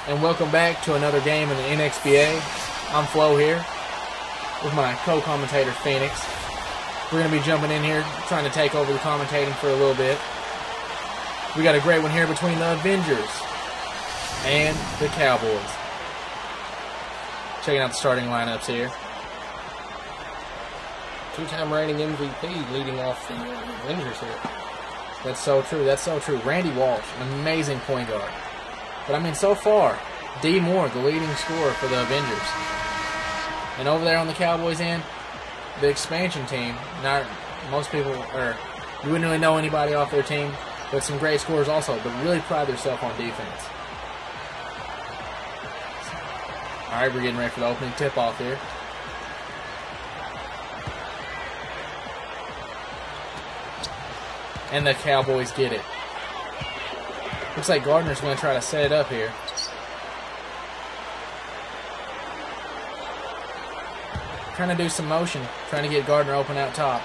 and welcome back to another game in the nXBA. I'm Flo here with my co-commentator Phoenix. We're going to be jumping in here trying to take over the commentating for a little bit. We got a great one here between the Avengers and the Cowboys. Checking out the starting lineups here. Two-time reigning MVP leading off the Avengers here. That's so true. That's so true. Randy Walsh, an amazing point guard. But I mean, so far, D. Moore, the leading scorer for the Avengers. And over there on the Cowboys end, the expansion team. Not most people, or you wouldn't really know anybody off their team, but some great scorers also. But really pride themselves on defense. All right, we're getting ready for the opening tip-off here. And the Cowboys get it. Looks like Gardner's going to try to set it up here. Trying to do some motion, trying to get Gardner open out top.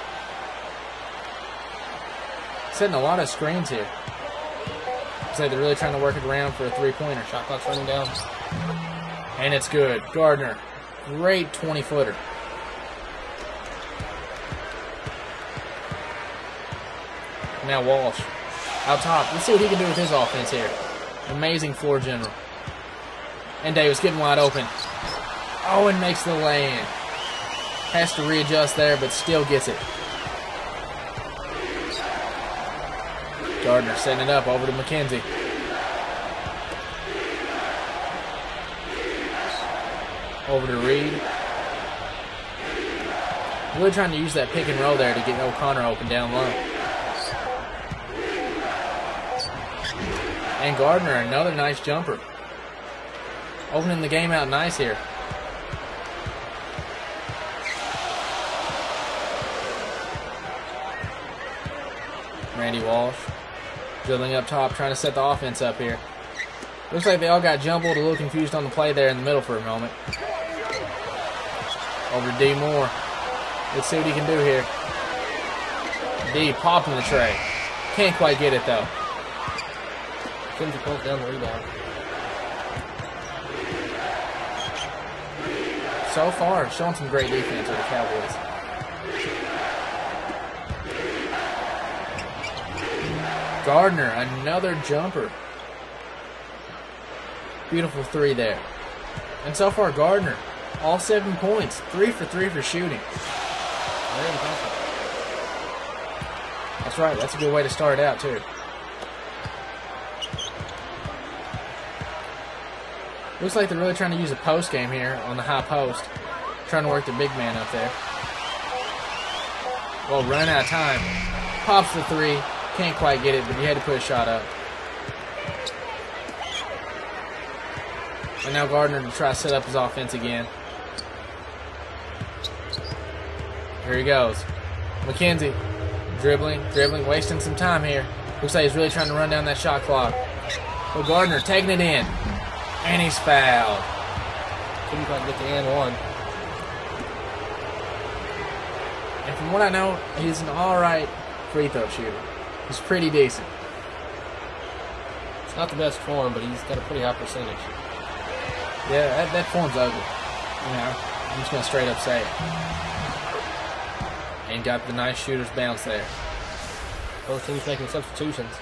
Setting a lot of screens here. Looks like they're really trying to work it around for a three-pointer. Shot clock's running down. And it's good. Gardner, great 20-footer. Now Walsh, out top. Let's see what he can do with his offense here. Amazing floor general. And Davis getting wide open. Oh, and makes the lay-in. Has to readjust there, but still gets it. Gardner setting it up over to McKenzie. Over to Reed. Really trying to use that pick and roll there to get O'Connor open down low. And Gardner, another nice jumper. Opening the game out nice here. Randy Walsh dribbling up top, trying to set the offense up here. Looks like they all got jumbled, a little confused on the play there in the middle for a moment. Over to D. Moore. Let's see what he can do here. D popping the tray. Can't quite get it though. Kinsey pulls down the rebound. So far, showing some great defense with the Cowboys. Gardner, another jumper. Beautiful three there. And so far, Gardner, all 7 points. 3 for 3 for shooting. Very impressive. That's right. That's a good way to start out, too. Looks like they're really trying to use a post game here on the high post. Trying to work the big man up there. Well, running out of time. Pops the three. Can't quite get it, but he had to put a shot up. And now Gardner to try to set up his offense again. Here he goes. McKenzie. Dribbling, wasting some time here. Looks like he's really trying to run down that shot clock. But Gardner taking it in. And he's fouled. Couldn't quite get the and one. And from what I know, he's an alright free throw shooter. He's pretty decent. It's not the best form, but he's got a pretty high percentage. Yeah, that form's ugly. You know, I'm just going to straight up say it. And got the nice shooter's bounce there. Both teams making substitutions.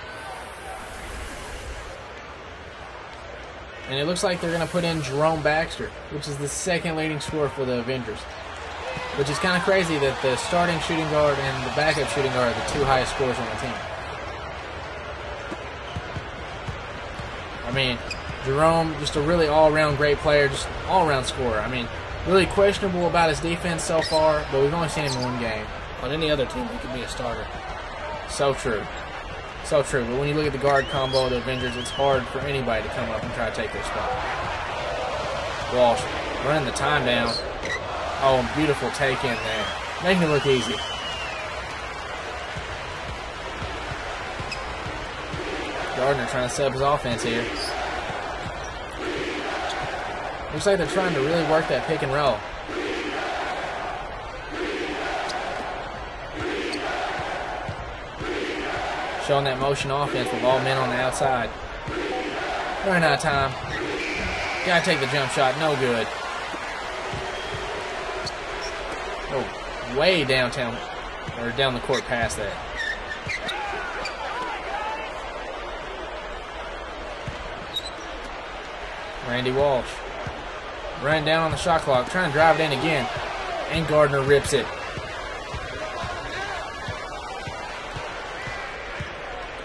And it looks like they're going to put in Jerome Baxter, which is the second leading scorer for the Avengers. Which is kind of crazy that the starting shooting guard and the backup shooting guard are the two highest scorers on the team. I mean, Jerome, just a really all-around great player, just all-around scorer. I mean, really questionable about his defense so far, but we've only seen him in one game. On any other team, he could be a starter. So true. So true. But when you look at the guard combo of the Avengers, it's hard for anybody to come up and try to take their spot. Walsh running the time down. Oh, beautiful take in there. Making it look easy. Gardner trying to set up his offense here. Looks like they're trying to really work that pick and roll. Showing that motion offense with all men on the outside. Running out of time. Gotta take the jump shot. No good. Oh, way downtown, or down the court past that. Randy Walsh running down on the shot clock, trying to drive it in again, and Gardner rips it.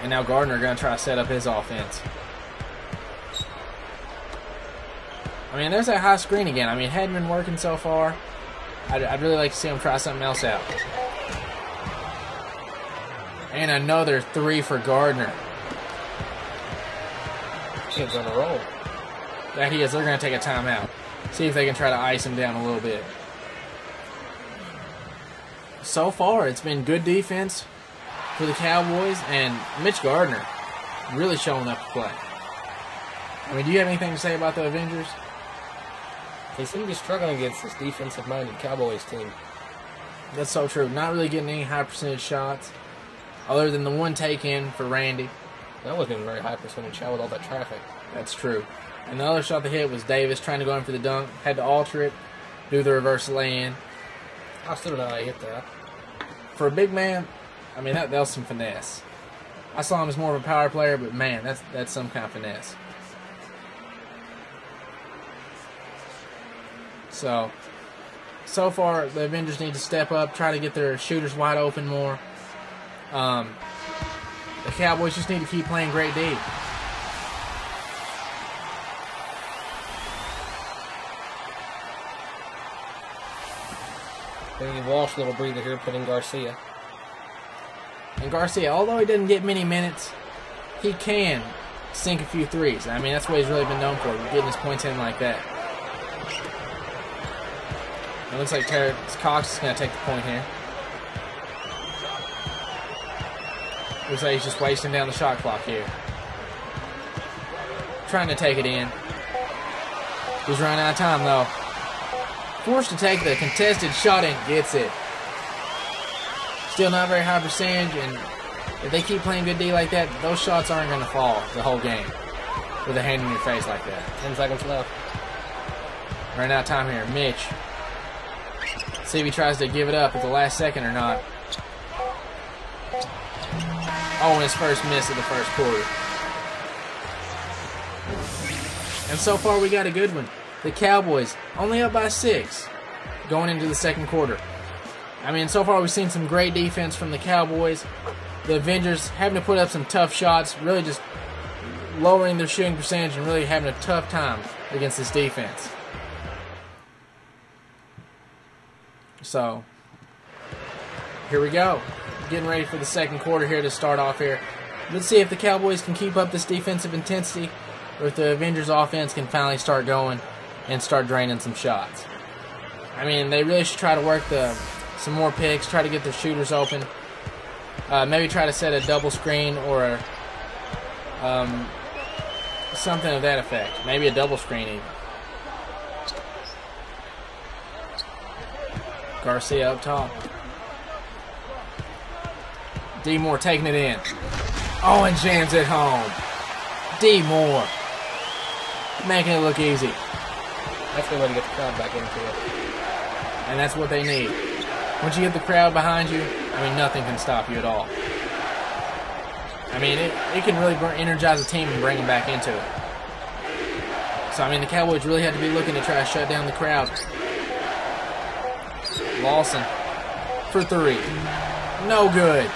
And now Gardner going to try to set up his offense. I mean, there's that high screen again. I mean, it hadn't been working so far. I'd really like to see him try something else out. And another three for Gardner. Kid's on a roll. That he is. They're going to take a timeout. See if they can try to ice him down a little bit. So far, it's been good defense for the Cowboys, and Mitch Gardner really showing up to play. I mean, do you have anything to say about the Avengers? They seem to be struggling against this defensive-minded Cowboys team. That's so true. Not really getting any high percentage shots, other than the one take-in for Randy. That wasn't even a very high percentage shot with all that traffic. That's true. And the other shot they hit was Davis trying to go in for the dunk. Had to alter it, do the reverse lay-in. I still don't know how he hit that. For a big man, I mean, that was some finesse. I saw him as more of a power player, but man, that's some kind of finesse. So far, the Avengers need to step up, try to get their shooters wide open more. The Cowboys just need to keep playing great D. Maybe Walsh a little breather here, putting Garcia. And Garcia, although he doesn't get many minutes, he can sink a few threes. I mean, that's what he's really been known for, getting his points in like that. It looks like Terrence Cox is going to take the point here. Looks like he's just wasting down the shot clock here. Trying to take it in. He's running out of time, though. Forced to take the contested shot and gets it. Still not very high percentage, and if they keep playing good D like that, those shots aren't going to fall the whole game with a hand in your face like that. 10 seconds left. Running out of time here. Mitch. See if he tries to give it up at the last second or not. Oh, and his first miss of the first quarter. And so far we got a good one. The Cowboys only up by 6 going into the second quarter. I mean, so far we've seen some great defense from the Cowboys. The Avengers having to put up some tough shots, really just lowering their shooting percentage and really having a tough time against this defense. So, here we go. Getting ready for the second quarter here to start off here. Let's see if the Cowboys can keep up this defensive intensity or if the Avengers offense can finally start going and start draining some shots. I mean, they really should try to work some more picks, try to get their shooters open. Maybe try to set a double screen or something of that effect. Maybe a double screen even. Garcia up top. D Moore taking it in. Oh, and jams it home. D Moore making it look easy. That's the way to get the crowd back into it. And that's what they need. Once you get the crowd behind you, I mean, nothing can stop you at all. I mean, it can really energize a team and bring them back into it. So, I mean, the Cowboys really had to be looking to try to shut down the crowd. Lawson for 3. No good.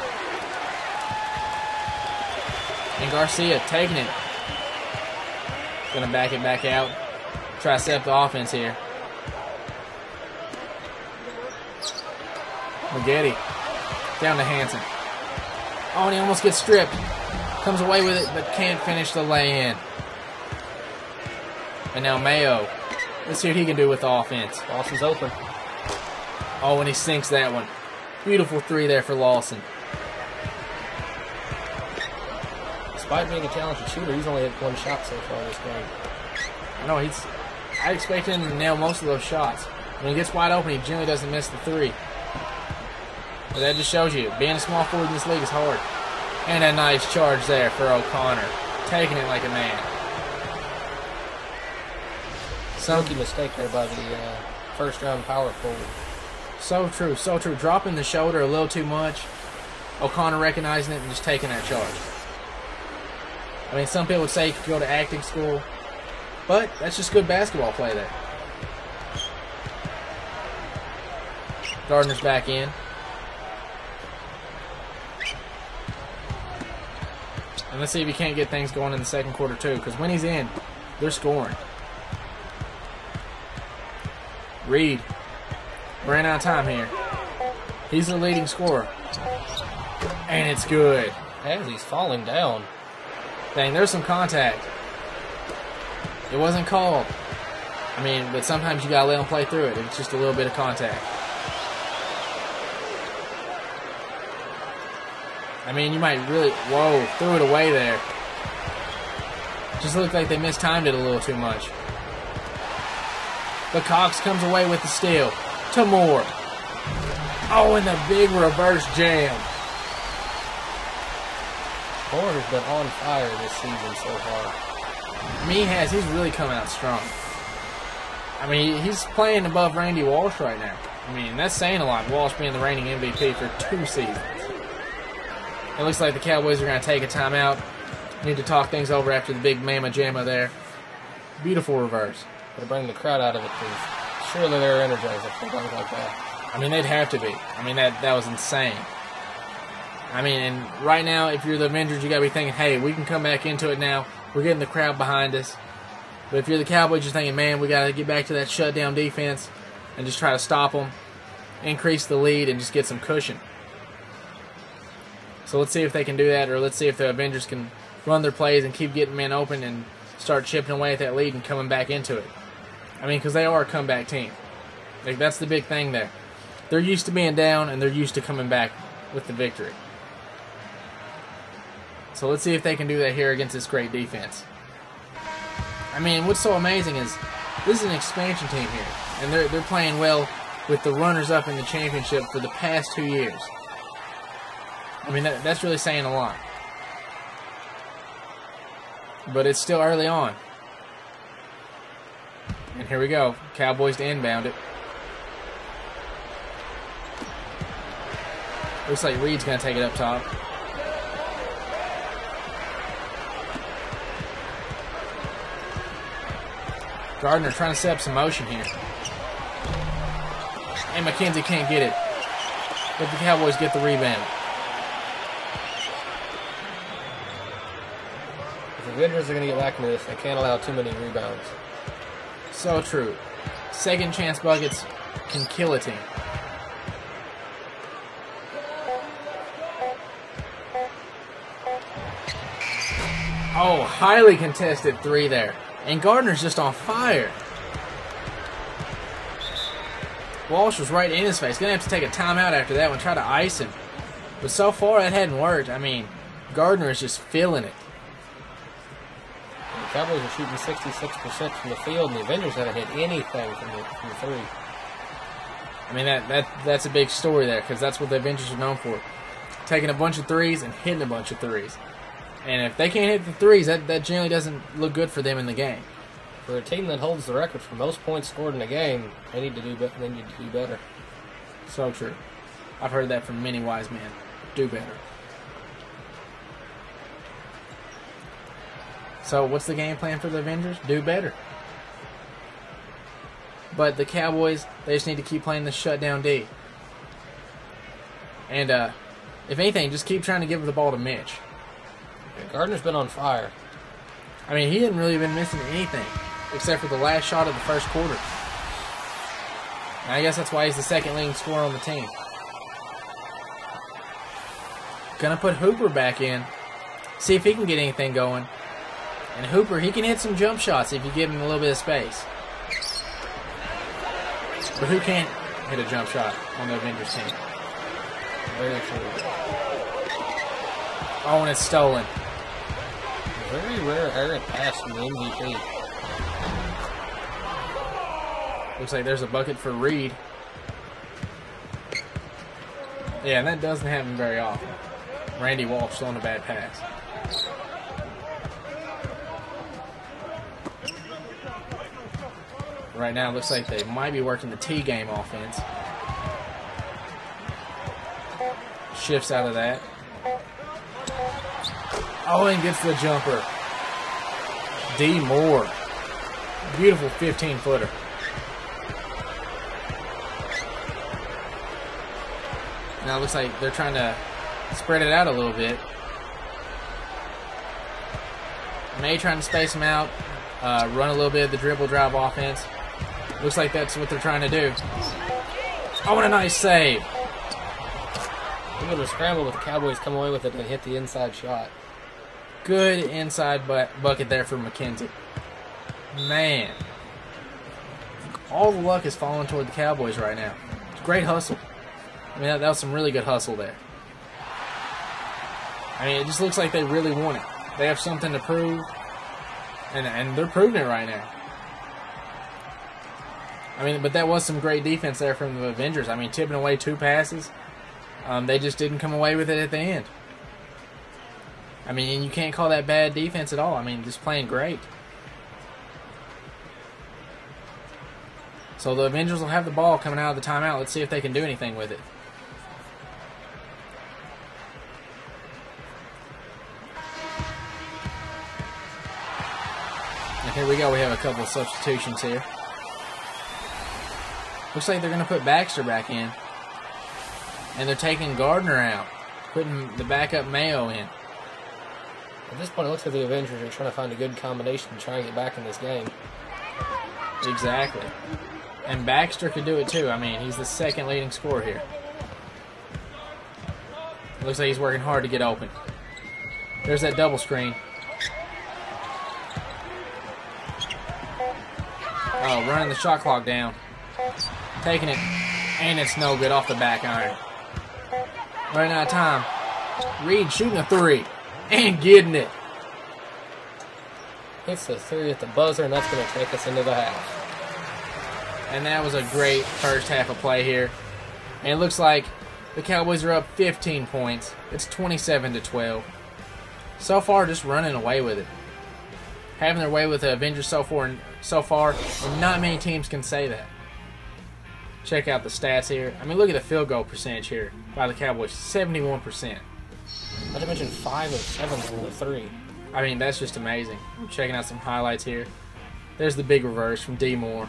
And Garcia taking it. Going to back it back out. Try to set up the offense here. Maggette down to Hansen. Oh, and he almost gets stripped. Comes away with it, but can't finish the lay-in. And now Mayo. Let's see what he can do with the offense. Lawson's open. Oh, and he sinks that one. Beautiful 3 there for Lawson. Despite being a talented shooter, he's only hit 1 shot so far this game. No, I expect him to nail most of those shots. When he gets wide open, he generally doesn't miss the 3. But that just shows you, being a small forward in this league is hard. And a nice charge there for O'Connor. Taking it like a man. Rookie mistake there by the first-round power forward. So true, so true. Dropping the shoulder a little too much. O'Connor recognizing it and just taking that charge. I mean, some people would say you could go to acting school, but that's just good basketball play there. Gardner's back in. And let's see if he can't get things going in the second quarter too, because when he's in, they're scoring. Reed. Ran out of time here. He's the leading scorer. And it's good. As he's falling down. Dang, there's some contact. It wasn't called. I mean, but sometimes you gotta let them play through it. It's just a little bit of contact. I mean, you might really... Whoa, threw it away there. Just looked like they mistimed it a little too much. But Cox comes away with the steal. To Moore. Oh, and the big reverse jam. Moore has been on fire this season so far. I mean, he has. He's really coming out strong. I mean, he's playing above Randy Walsh right now. I mean, that's saying a lot. Walsh being the reigning MVP for 2 seasons. It looks like the Cowboys are going to take a timeout. Need to talk things over after the big mamma jamma there. Beautiful reverse. Got to bring the crowd out of it, because surely they're energized if they don't like that. I mean, they'd have to be. I mean, that was insane. I mean, and right now, if you're the Avengers, you got to be thinking, hey, we can come back into it now. We're getting the crowd behind us. But if you're the Cowboys, you're thinking, man, we got to get back to that shutdown defense and just try to stop them, increase the lead, and just get some cushion. So let's see if they can do that, or let's see if the Avengers can run their plays and keep getting men open and start chipping away at that lead and coming back into it. I mean, because they are a comeback team. Like, that's the big thing there. They're used to being down, and they're used to coming back with the victory. So let's see if they can do that here against this great defense. I mean, what's so amazing is this is an expansion team here, and they're playing well with the runners-up in the championship for the past 2 years. I mean, that's really saying a lot. But it's still early on. And here we go. Cowboys to inbound it. Looks like Reed's going to take it up top. Gardner trying to set up some motion here. And McKenzie can't get it. But the Cowboys get the rebound. If the Avengers are going to get back into this, they can't allow too many rebounds. So true. Second chance buckets can kill a team. Oh, highly contested 3 there. And Gardner's just on fire. Walsh was right in his face. Going to have to take a timeout after that one, try to ice him. But so far, that hadn't worked. I mean, Gardner is just feeling it. The Cowboys are shooting 66% from the field, and the Avengers haven't hit anything from the 3. I mean, that's a big story there, because that's what the Avengers are known for. Taking a bunch of 3s and hitting a bunch of 3s. And if they can't hit the 3s, that generally doesn't look good for them in the game. For a team that holds the record for most points scored in a game, they need to do better. So true. I've heard that from many wise men. Do better. So what's the game plan for the Avengers? Do better. But the Cowboys, they just need to keep playing the shutdown D. And if anything, just keep trying to give the ball to Mitch. Gardner's been on fire. I mean, he hadn't really been missing anything except for the last shot of the first quarter. And I guess that's why he's the second leading scorer on the team. Gonna put Hooper back in, see if he can get anything going. And Hooper, he can hit some jump shots if you give him a little bit of space. But who can't hit a jump shot on the Avengers team? Very true. Oh, and it's stolen. Very rare errant pass from the MVP. Looks like there's a bucket for Reed. Yeah, and that doesn't happen very often. Randy Walsh throwing a bad pass. right now. It looks like they might be working the T game offense. Shifts out of that. Oh, and gets the jumper. D Moore. Beautiful 15-footer. Now it looks like they're trying to spread it out a little bit. May trying to space them out, run a little bit of the dribble drive offense. Looks like that's what they're trying to do. Oh, what a nice save. A little scramble, but the Cowboys come away with it and hit the inside shot. Good inside bucket there for McKenzie. Man. All the luck is falling toward the Cowboys right now. Great hustle. I mean, that was some really good hustle there. I mean, it just looks like they really want it. They have something to prove, and they're proving it right now. I mean, but that was some great defense there from the Avengers. I mean, tipping away 2 passes. They just didn't come away with it at the end. I mean, you can't call that bad defense at all. I mean, just playing great. So the Avengers will have the ball coming out of the timeout. Let's see if they can do anything with it. And here we go. We have a couple of substitutions here. Looks like they're going to put Baxter back in. And they're taking Gardner out. Putting the backup Mayo in. At this point, it looks like the Avengers are trying to find a good combination to try and get back in this game. Exactly. And Baxter could do it too. I mean, he's the second leading scorer here. It looks like he's working hard to get open. There's that double screen. Oh, running the shot clock down. Taking it. And it's no good off the back iron. Running out of time. Reed shooting a 3. And getting it. Hits the 3 at the buzzer, and that's going to take us into the half. And that was a great first half of play here. And it looks like the Cowboys are up 15 points. It's 27-12. So far, just running away with it. Having their way with the Avengers so far, and not many teams can say that. Check out the stats here. I mean, look at the field goal percentage here by the Cowboys. 71%. Not to mention 5 of 7 from the 3. I mean, that's just amazing. I'm checking out some highlights here. There's the big reverse from D Moore.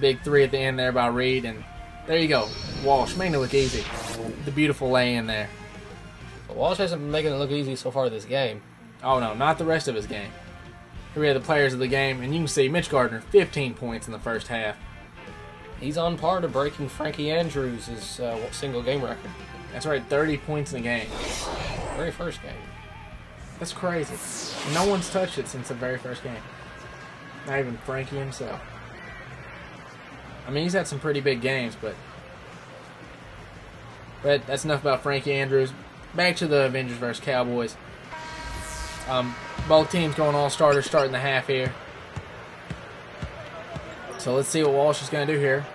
Big 3 at the end there by Reed, and there you go. Walsh making it look easy. The beautiful lay-in there. But Walsh hasn't been making it look easy so far this game. Oh no, not the rest of his game. Here we have the players of the game, and you can see Mitch Gardner, 15 points in the first half. He's on par to breaking Frankie Andrews' single game record. That's right, 30 points in the game. Very first game. That's crazy. No one's touched it since the very first game. Not even Frankie himself. I mean, he's had some pretty big games, but that's enough about Frankie Andrews. Back to the Avengers versus Cowboys. Both teams going all starters starting the half here. So let's see what Walsh is going to do here.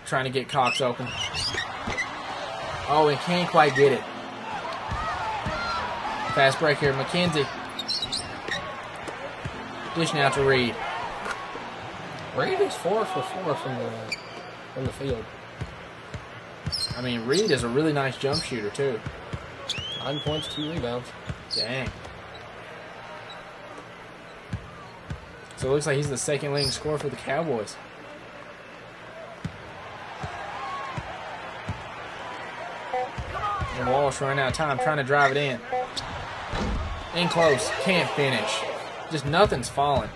Trying to get Cox open. Oh, and can't quite get it. Fast break here, McKenzie. Dishing out to Reed. Reed is 4 for 4 from the field. I mean, Reed is a really nice jump shooter, too. 9 points, 2 rebounds. Dang. So it looks like he's the second leading scorer for the Cowboys. And Walsh running out of time, trying to drive it in. In close, can't finish. Just nothing's falling.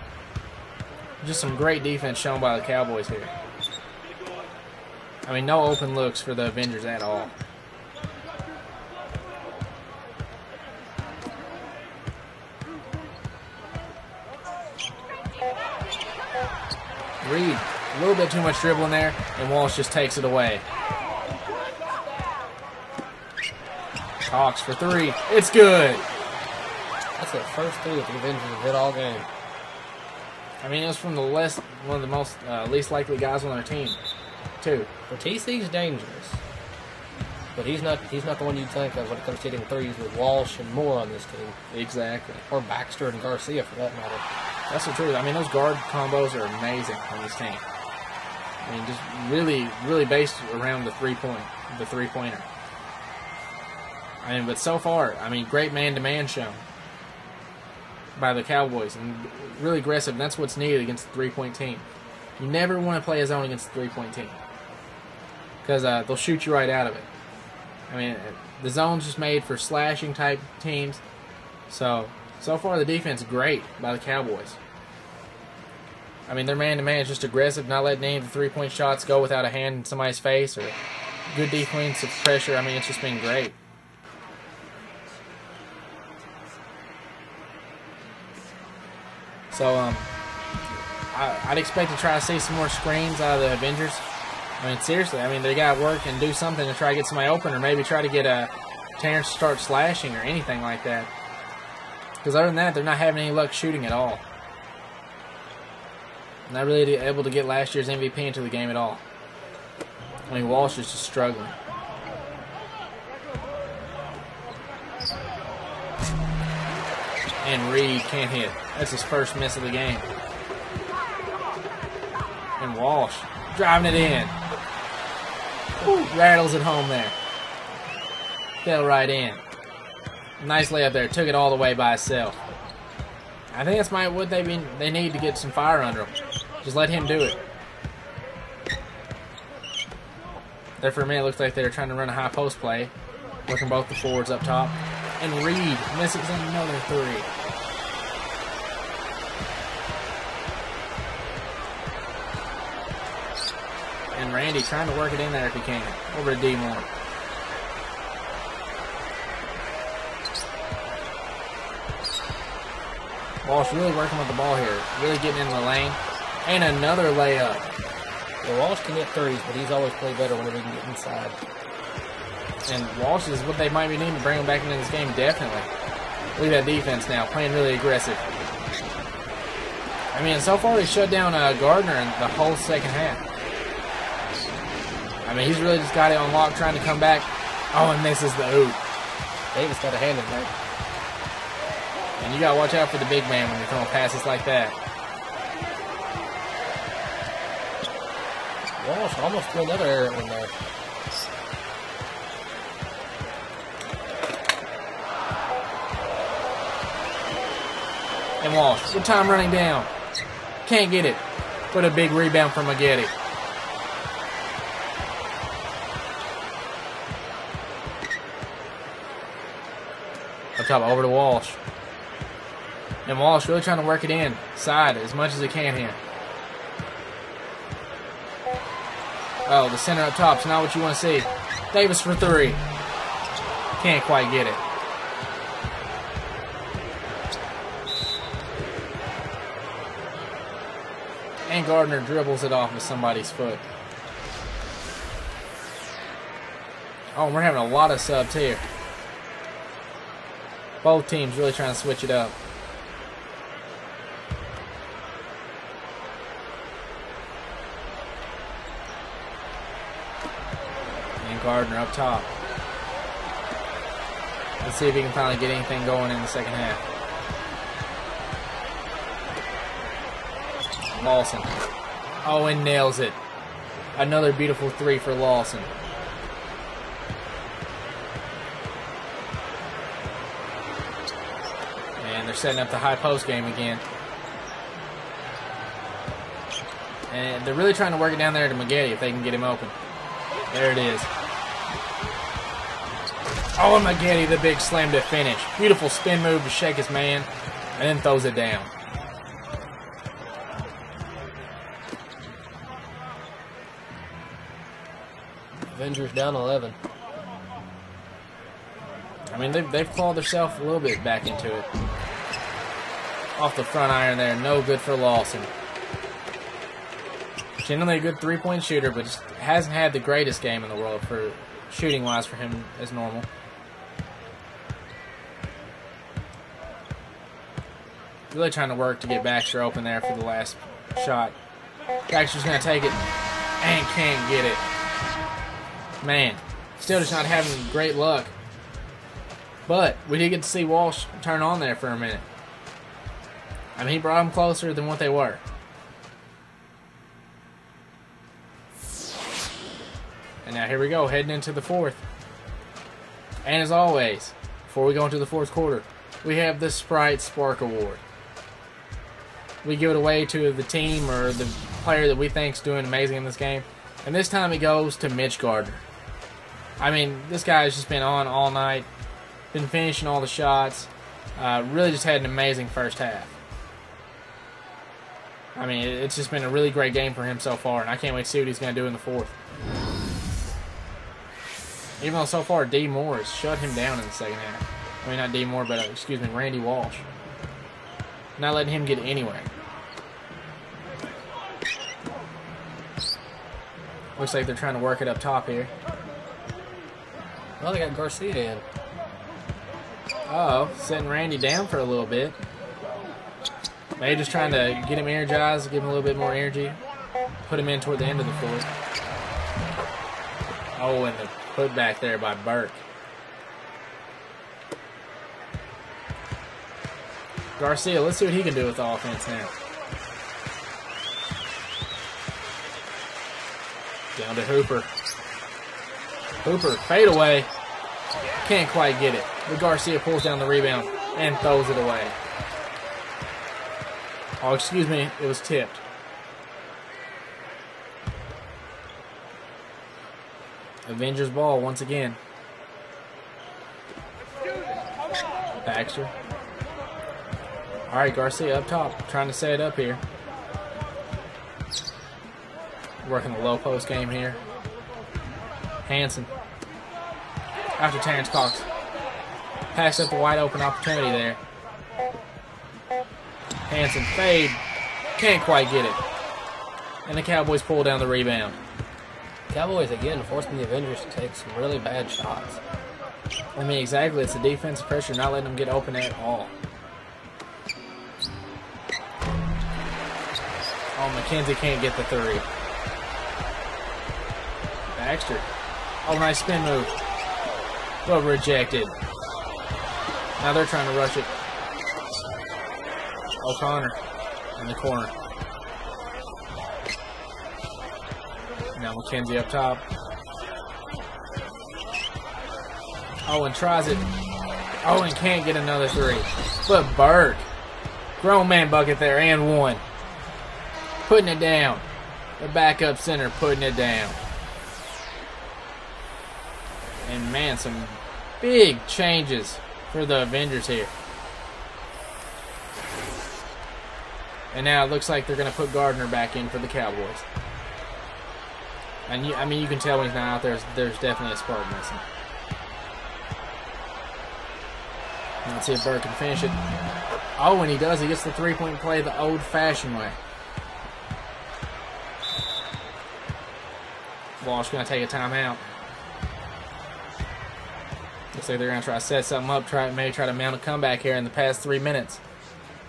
Just some great defense shown by the Cowboys here. I mean, no open looks for the Avengers at all. Reed, a little bit too much dribbling there, and Walsh just takes it away. Cox for 3. It's good. That's the first 3 that the Avengers have hit all game. I mean, it was from one of the most least likely guys on their team, too. But TC's dangerous. But he's not the one you'd think of when it comes to hitting threes with Walsh and Moore on this team. Exactly. Or Baxter and Garcia, for that matter. That's the truth. I mean, those guard combos are amazing on this team. I mean, just really, really based around the three-pointer. I mean, but so far, I mean, great man-to-man shown by the Cowboys, and really aggressive, and that's what's needed against the three-point team. You never want to play a zone against the three-point team, because they'll shoot you right out of it. I mean, the zone's just made for slashing-type teams, so far the defense is great by the Cowboys. I mean, their man-to-man is just aggressive, not letting any of the three-point shots go without a hand in somebody's face, or good defensive pressure. I mean, it's just been great. So, I'd expect to try to see some more screens out of the Avengers. I mean, seriously, I mean, they got to work and do something to try to get somebody open, or maybe try to get Terrence to start slashing or anything like that. Because other than that, they're not having any luck shooting at all. Not really able to get last year's MVP into the game at all. I mean, Walsh is just struggling. And Reed can't hit. That's his first miss of the game. And Walsh driving it in. Ooh, rattles it home there. Fell right in. Nice layup there. Took it all the way by itself. I think that's what they need to get some fire under him. Just let him do it. There for a minute, it looks like they were trying to run a high post play. Working both the forwards up top. And Reed misses another three. And Randy trying to work it in there if he can. Over to D Moore. Walsh really working with the ball here. Really getting into the lane. And another layup. Yeah, Walsh can hit threes, but he's always played better whenever he can get inside. And Walsh is what they might be needing to bring him back into this game, definitely. Look at that defense now, playing really aggressive. I mean, so far he shut down Gardner in the whole second half. I mean, he's really just got it on lock, trying to come back. Oh, and misses the oop. Davis got a hand in there. And you got to watch out for the big man when you're throwing passes like that. Walsh almost threw another error in there. And Walsh, with time running down. Can't get it. But a big rebound from Maggette. Up top, over to Walsh. And Walsh really trying to work it in. Side as much as he can here. Oh, the center up top's not what you want to see. Davis for three. Can't quite get it. And Gardner dribbles it off with somebody's foot. Oh, we're having a lot of subs here. Both teams really trying to switch it up. And Gardner up top. Let's see if he can finally get anything going in the second half. Lawson. Oh, and nails it. Another beautiful three for Lawson. And they're setting up the high post game again. And they're really trying to work it down there to Maggette if they can get him open. There it is. Oh, and Maggette, the big slam to finish. Beautiful spin move to shake his man, and then throws it down. Avengers down 11. I mean, they've clawed themselves a little bit back into it. Off the front iron there, no good for Lawson. Generally a good three-point shooter, but just hasn't had the greatest game in the world for shooting-wise for him as normal. Really trying to work to get Baxter open there for the last shot. Baxter's going to take it and can't get it. Man, Still just not having great luck. But we did get to see Walsh turn on there for a minute. I mean, he brought them closer than what they were. And now here we go, heading into the fourth. And as always, before we go into the fourth quarter, we have the Sprite Spark Award. We give it away to the team or the player that we think is doing amazing in this game. And this time it goes to Mitch Gardner. I mean, this guy has just been on all night, been finishing all the shots, really just had an amazing first half. I mean, it's just been a really great game for him so far, and I can't wait to see what he's going to do in the fourth. Even though so far D. Moore has shut him down in the second half. I mean, not D. Moore, but, excuse me, Randy Walsh. Not letting him get anywhere. Looks like they're trying to work it up top here. Well, they got Garcia in. Uh-oh, setting Randy down for a little bit. Maybe just trying to get him energized, give him a little bit more energy. Put him in toward the end of the fourth. Oh, and the putback there by Burke. Garcia, let's see what he can do with the offense now. Down to Hooper. Hooper, fade away. Can't quite get it. But Garcia pulls down the rebound and throws it away. Oh, excuse me, it was tipped. Avengers ball once again. Baxter. All right, Garcia up top, trying to set it up here. Working the low post game here. Hanson. After Terrence Cox. Pass up the wide open opportunity there. Hanson fade. Can't quite get it. And the Cowboys pull down the rebound. Cowboys again forcing the Avengers to take some really bad shots. I mean, exactly. It's the defensive pressure, not letting them get open at all. Oh, McKenzie can't get the three. Baxter. Oh, nice spin move. But rejected. Now they're trying to rush it. O'Connor in the corner. Now McKenzie up top. Owen tries it. Owen can't get another three. But Burke. Grown man bucket there and one. Putting it down. The backup center putting it down. And man, some big changes for the Avengers here. And now it looks like they're going to put Gardner back in for the Cowboys. And I mean, you can tell when he's not out there, there's definitely a spark missing. Let's see if Burke can finish it. Oh, and he does. He gets the three-point play the old-fashioned way. Walsh going to take a timeout. Looks like they're going to try to set something up, maybe try to mount a comeback here in the past 3 minutes.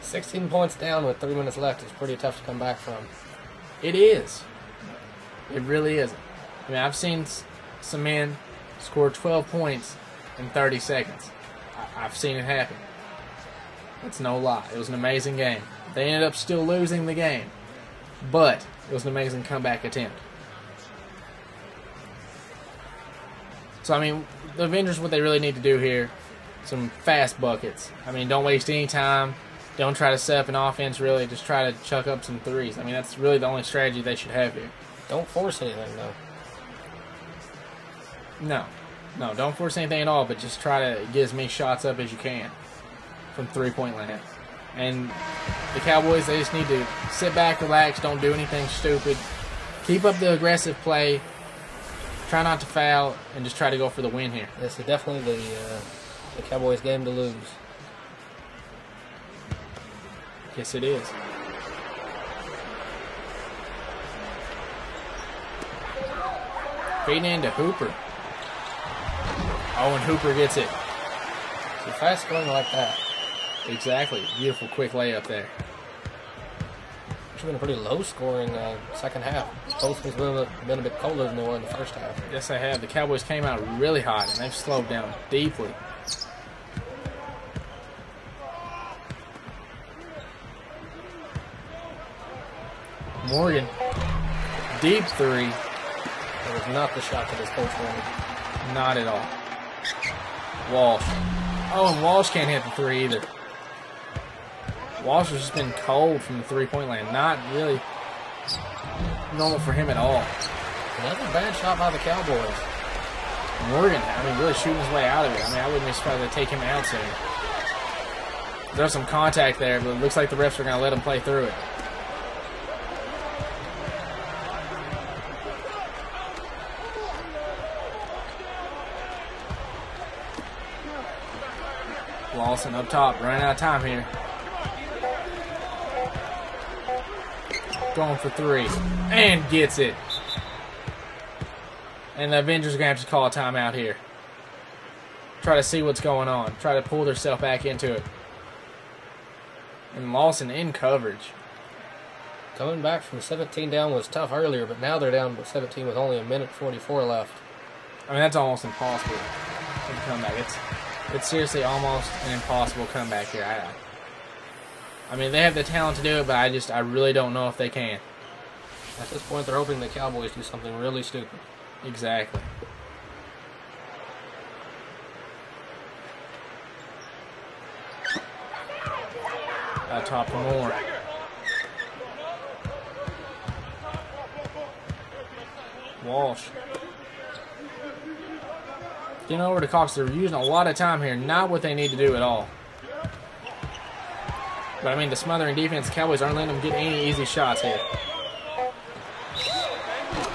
16 points down with 3 minutes left is pretty tough to come back from. It is. It really is. I mean, I've seen some men score 12 points in 30 seconds. I've seen it happen. It's no lie. It was an amazing game. They ended up still losing the game, but it was an amazing comeback attempt. So, I mean, the Avengers, what they really need to do here, some fast buckets. I mean, don't waste any time. Don't try to set up an offense, really. Just try to chuck up some threes. I mean, that's really the only strategy they should have here. Don't force anything, though. No, don't force anything at all, but just try to get as many shots up as you can from three-point land. And the Cowboys, they just need to sit back, relax, don't do anything stupid. Keep up the aggressive play. Try not to foul, and just try to go for the win here. This is definitely the Cowboys' game to lose. Yes, it is. Feeding into Hooper. Oh, and Hooper gets it. So fast going like that. Exactly. Beautiful quick layup there. actually been a pretty low-scoring second half. Both has been a bit colder than they were in the first half. Yes, they have. The Cowboys came out really hot, and they've slowed down deeply. Morgan, deep three. It was not the shot that his coach wanted. Not at all. Walsh. Oh, and Walsh can't hit the three either. Walsh has just been cold from the three-point land. Not really normal for him at all. Another bad shot by the Cowboys. Morgan, I mean, really shooting his way out of it. I mean, I wouldn't be surprised if they take him out soon. There's some contact there, but it looks like the refs are going to let him play through it. Lawson up top, running out of time here. Going for three. And gets it. And the Avengers are going to have to call a timeout here. Try to see what's going on. Try to pull themselves back into it. And Lawson in coverage. Coming back from 17 down was tough earlier, but now they're down to 17 with only 1:44 left. I mean, that's almost impossible to come back. It's seriously almost an impossible comeback here. I mean, they have the talent to do it, but I really don't know if they can. At this point, they're hoping the Cowboys do something really stupid. Exactly. Out top for Moore. Walsh. Getting over to Cox. They're using a lot of time here. Not what they need to do at all. But I mean, the smothering defense, the Cowboys aren't letting them get any easy shots here.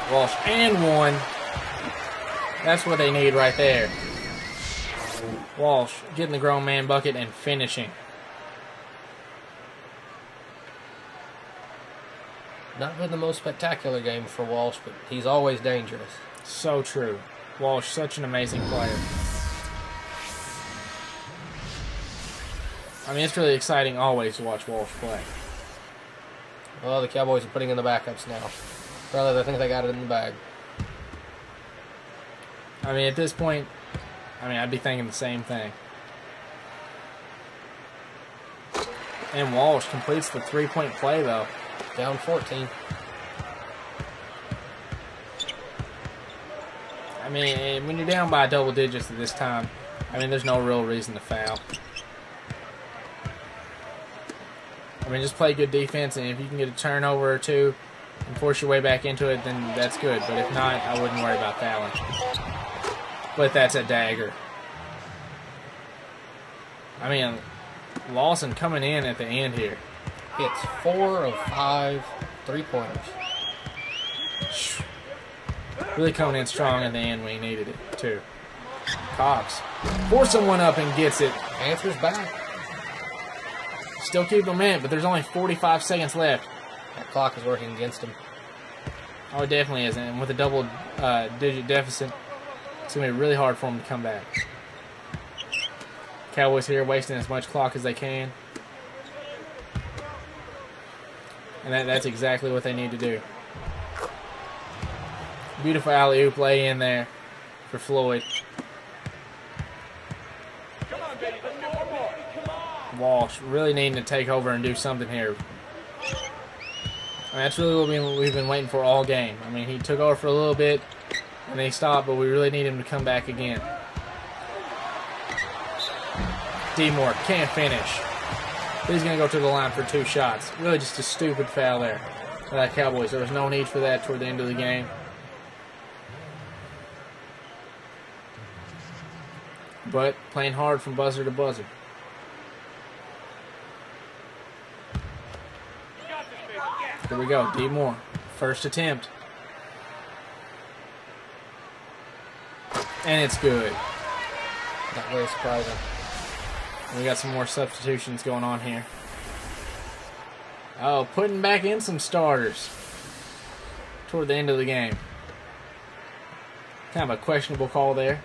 Walsh and one. That's what they need right there. Walsh getting the grown man bucket and finishing. Not been the most spectacular game for Walsh, but he's always dangerous. So true. Walsh, such an amazing player. I mean, it's really exciting always to watch Walsh play. Well, the Cowboys are putting in the backups now. Apparently, they think they got it in the bag. I mean, at this point, I'd be thinking the same thing. And Walsh completes the three-point play, though. Down 14. I mean, when you're down by double digits at this time, I mean, there's no real reason to foul. I mean, just play good defense, and if you can get a turnover or two and force your way back into it, then that's good. But if not, I wouldn't worry about fouling. But that's a dagger. I mean, Lawson coming in at the end here. Hits 4 of 5 3-pointers. Really coming in strong at the end when he needed it, too. Cox forcing one up and gets it. Answers back. Still keep them in it, but there's only 45 seconds left. That clock is working against him. Oh, it definitely is. And with a double-digit deficit, it's going to be really hard for him to come back. Cowboys here wasting as much clock as they can. And that's exactly what they need to do. Beautiful alley-oop lay in there for Floyd. Walsh really needing to take over and do something here. I mean, that's really what we've been waiting for all game. I mean, he took over for a little bit and then he stopped, but we really need him to come back again. D-Moore can't finish. He's going to go to the line for 2 shots. Really just a stupid foul there for that Cowboys. There was no need for that toward the end of the game. But playing hard from buzzer to buzzer. Here we go, D-Moore. First attempt. And it's good. Not very surprising. We got some more substitutions going on here. Oh, putting back in some starters toward the end of the game. Kind of a questionable call there.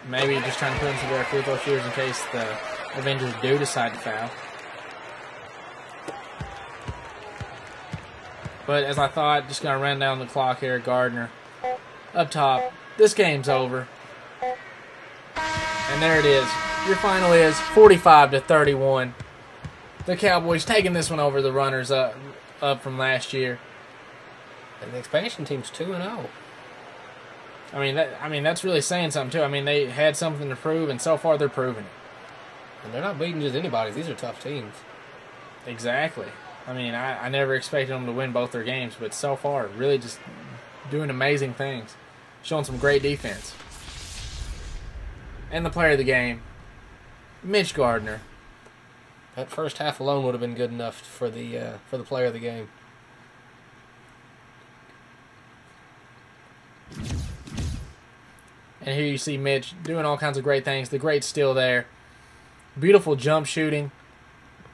Maybe just trying to put in some better free throw shooters in case the Avengers do decide to foul. But as I thought, just going to run down the clock here. Gardner up top. This game's over. And there it is. Your final is 45-31. The Cowboys taking this one over the runners up from last year. And the expansion team's 2-0. I mean that's really saying something too. I mean, they had something to prove, and so far they're proving it. And they're not beating just anybody. These are tough teams. Exactly. I mean, I never expected them to win both their games, but so far, really just doing amazing things. Showing some great defense. And the player of the game, Mitch Gardner. That first half alone would have been good enough for the player of the game. And here you see Mitch doing all kinds of great things. The great steal there. Beautiful jump shooting.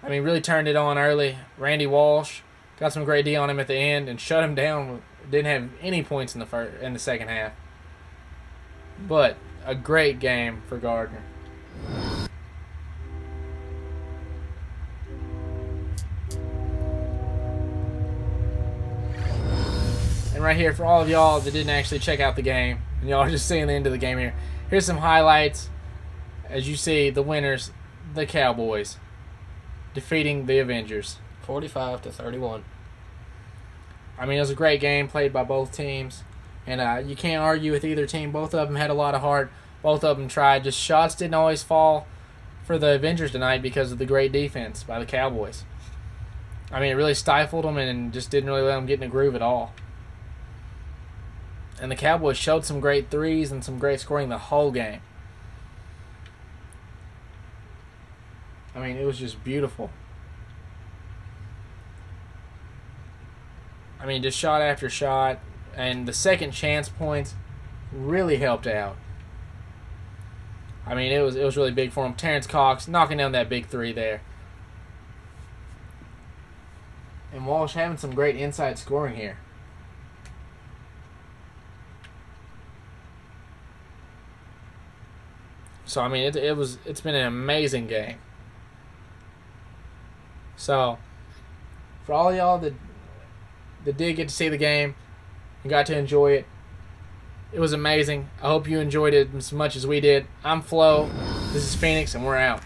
I mean, really turned it on early. Randy Walsh got some great D on him at the end and shut him down. Didn't have any points in the second half. But a great game for Gardner. And right here, for all of y'all that didn't actually check out the game, and y'all are just seeing the end of the game here, here's some highlights. As you see, the winners, the Cowboys, defeating the Avengers. 45-31. I mean, it was a great game played by both teams. And you can't argue with either team. Both of them had a lot of heart. Both of them tried. Just shots didn't always fall for the Avengers tonight because of the great defense by the Cowboys. I mean, it really stifled them and just didn't really let them get in a groove at all. And the Cowboys showed some great threes and some great scoring the whole game. I mean, it was just beautiful. I mean, just shot after shot. And the second chance points really helped out. I mean, it was really big for him. Terrence Cox knocking down that big three there. And Walsh having some great inside scoring here. So, I mean, it's been an amazing game. So, for all y'all that did get to see the game and got to enjoy it, it was amazing. I hope you enjoyed it as much as we did. I'm Flo. This is Phoenix, and we're out.